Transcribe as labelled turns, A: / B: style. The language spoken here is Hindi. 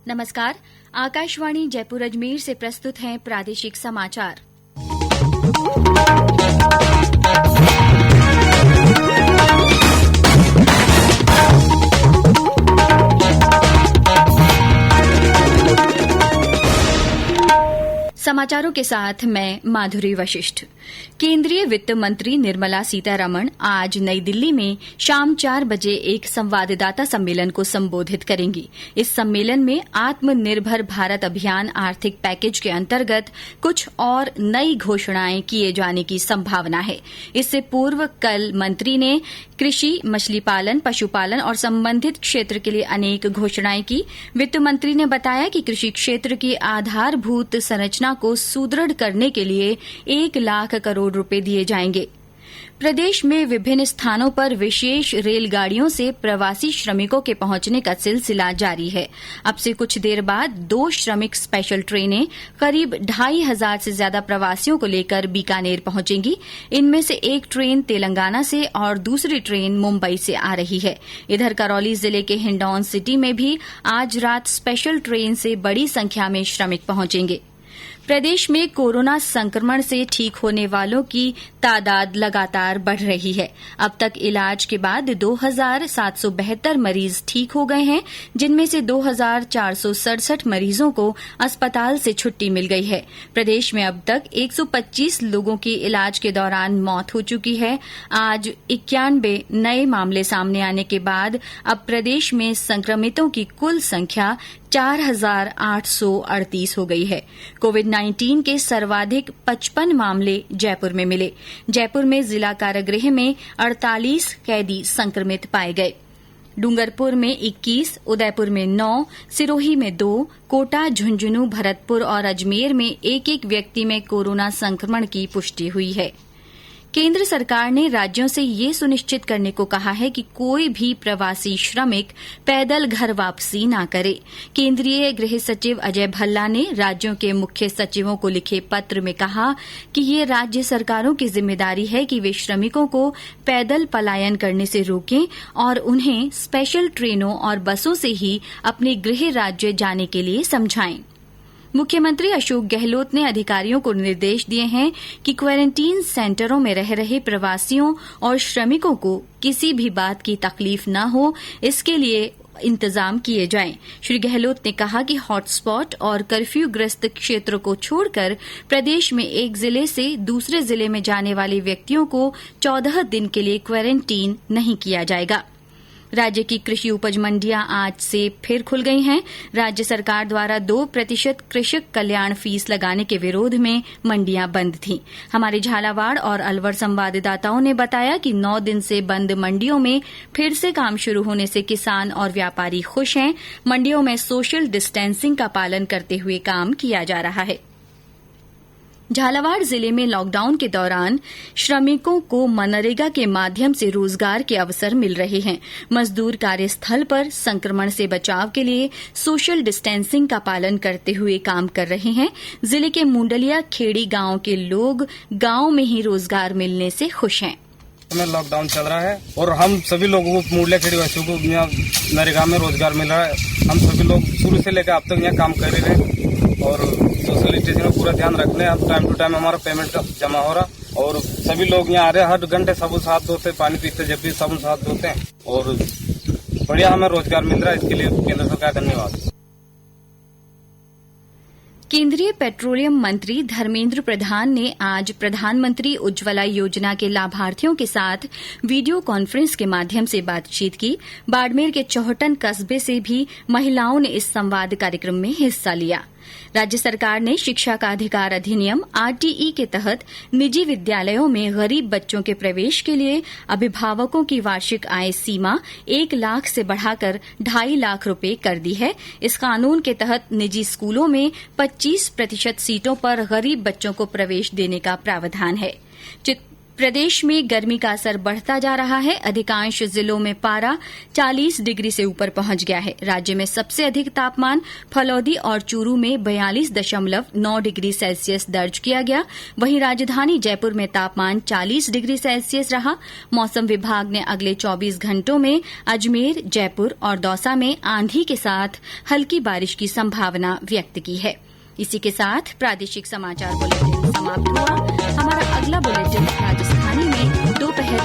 A: नमस्कार। आकाशवाणी जयपुर अजमेर से प्रस्तुत हैं प्रादेशिक समाचार। समाचारों के साथ मैं माधुरी वशिष्ठ। केंद्रीय वित्त मंत्री निर्मला सीतारमण आज नई दिल्ली में शाम 4 बजे एक संवाददाता सम्मेलन को संबोधित करेंगी। इस सम्मेलन में आत्मनिर्भर भारत अभियान आर्थिक पैकेज के अंतर्गत कुछ और नई घोषणाएं किए जाने की संभावना है। इससे पूर्व कल मंत्री ने कृषि, मछली पालन, पशुपालन और संबंधित क्षेत्र के लिए अनेक घोषणाएं की। वित्त मंत्री ने बताया कि कृषि क्षेत्र की आधारभूत संरचना को सुदृढ़ करने के लिए 1 लाख करोड़ रुपए दिए जाएंगे। प्रदेश में विभिन्न स्थानों पर विशेष रेलगाड़ियों से प्रवासी श्रमिकों के पहुंचने का सिलसिला जारी है। अब से कुछ देर बाद 2 श्रमिक स्पेशल ट्रेनें करीब 2,500 से ज्यादा प्रवासियों को लेकर बीकानेर पहुंचेंगी। इनमें से एक ट्रेन तेलंगाना से और दूसरी ट्रेन मुंबई से आ रही है। इधर करौली जिले के हिंडौन सिटी में भी आज रात स्पेशल ट्रेन से बड़ी संख्या में श्रमिक पहुंचेंगे। प्रदेश में कोरोना संक्रमण से ठीक होने वालों की तादाद लगातार बढ़ रही है। अब तक इलाज के बाद 2,772 मरीज ठीक हो गए हैं, जिनमें से 2,467 मरीजों को अस्पताल से छुट्टी मिल गई है। प्रदेश में अब तक 125 लोगों की इलाज के दौरान मौत हो चुकी है। आज 91 नए मामले सामने आने के बाद अब प्रदेश में संक्रमितों की कुल संख्या 4,838 हो गई है। कोविड-19 के सर्वाधिक 55 मामले जयपुर में मिले। जयपुर में जिला कारागृह में 48 कैदी संक्रमित पाए गए। डूंगरपुर में 21, उदयपुर में 9, सिरोही में 2, कोटा, झुंझुनू, भरतपुर और अजमेर में एक व्यक्ति में कोरोना संक्रमण की पुष्टि हुई है। केंद्र सरकार ने राज्यों से ये सुनिश्चित करने को कहा है कि कोई भी प्रवासी श्रमिक पैदल घर वापसी न करे। केंद्रीय गृह सचिव अजय भल्ला ने राज्यों के मुख्य सचिवों को लिखे पत्र में कहा कि ये राज्य सरकारों की जिम्मेदारी है कि वे श्रमिकों को पैदल पलायन करने से रोकें और उन्हें स्पेशल ट्रेनों और बसों से ही अपने गृह राज्य जाने के लिए समझाएं। मुख्यमंत्री अशोक गहलोत ने अधिकारियों को निर्देश दिए हैं कि क्वारंटीन सेंटरों में रह रहे प्रवासियों और श्रमिकों को किसी भी बात की तकलीफ न हो, इसके लिए इंतजाम किए जाएं। श्री गहलोत ने कहा कि हॉटस्पॉट और कर्फ्यूग्रस्त क्षेत्र को छोड़कर प्रदेश में एक जिले से दूसरे जिले में जाने वाले व्यक्तियों को 14 दिन के लिए क्वारंटीन नहीं किया जाएगा। राज्य की कृषि उपज मंडियां आज से फिर खुल गई हैं। राज्य सरकार द्वारा 2% कृषक कल्याण फीस लगाने के विरोध में मंडियां बंद थीं। हमारे झालावाड़ और अलवर संवाददाताओं ने बताया कि 9 दिन से बंद मंडियों में फिर से काम शुरू होने से किसान और व्यापारी खुश हैं। मंडियों में सोशल डिस्टेंसिंग का पालन करते हुए काम किया जा रहा है। झालावाड़ जिले में लॉकडाउन के दौरान श्रमिकों को मनरेगा के माध्यम से रोजगार के अवसर मिल रहे हैं। मजदूर कार्यस्थल पर संक्रमण से बचाव के लिए सोशल डिस्टेंसिंग का पालन करते हुए काम कर रहे हैं। जिले के मुंडलिया खेड़ी गांव के लोग गांव में ही रोजगार मिलने से खुश हैं।
B: लॉकडाउन चल रहा है और हम सभी लोगों को मुंडलिया खेड़ी वासियों को यहाँ नरेगा में रोजगार मिल रहा है। हम सभी लोग शुरू से लेकर अब तक यहाँ काम कर रहे हैं और सोशल डिस्टेंसिंग में पूरा ध्यान रखने। हम टाइम टू टाइम हमारा पेमेंट जमा हो रहा और सभी लोग यहाँ आ रहे हैं। हर घंटे साबुन साथ धोते, पानी पीते जब भी साबुन साथ धोते हैं और बढ़िया हमें रोजगार मिल रहा है। इसके लिए केंद्र सरकार धन्यवाद।
A: केंद्रीय पेट्रोलियम मंत्री धर्मेंद्र प्रधान ने आज प्रधानमंत्री उज्ज्वला योजना के लाभार्थियों के साथ वीडियो कॉन्फ्रेंस के माध्यम से बातचीत की। बाड़मेर के चौहटन कस्बे से भी महिलाओं ने इस संवाद कार्यक्रम में हिस्सा लिया। राज्य सरकार ने शिक्षा का अधिकार अधिनियम आरटीई के तहत निजी विद्यालयों में गरीब बच्चों के प्रवेश के लिए अभिभावकों की वार्षिक आय सीमा 1 लाख से बढ़ाकर 2.5 लाख रुपए कर दी है। इस कानून के तहत निजी स्कूलों में 25% सीटों पर गरीब बच्चों को प्रवेश देने का प्रावधान है। प्रदेश में गर्मी का असर बढ़ता जा रहा है। अधिकांश जिलों में पारा 40 डिग्री से ऊपर पहुंच गया है। राज्य में सबसे अधिक तापमान फलौदी और चूरू में 42.9 डिग्री सेल्सियस दर्ज किया गया। वहीं राजधानी जयपुर में तापमान 40 डिग्री सेल्सियस रहा। मौसम विभाग ने अगले 24 घंटों में अजमेर, जयपुर और दौसा में आंधी के साथ हल्की बारिश की संभावना व्यक्त की है। इसी के साथ प्रादेशिक समाचार बुलेटिन समाप्त हुआ। हमारा अगला बुलेटिन राजस्थानी में दोपहर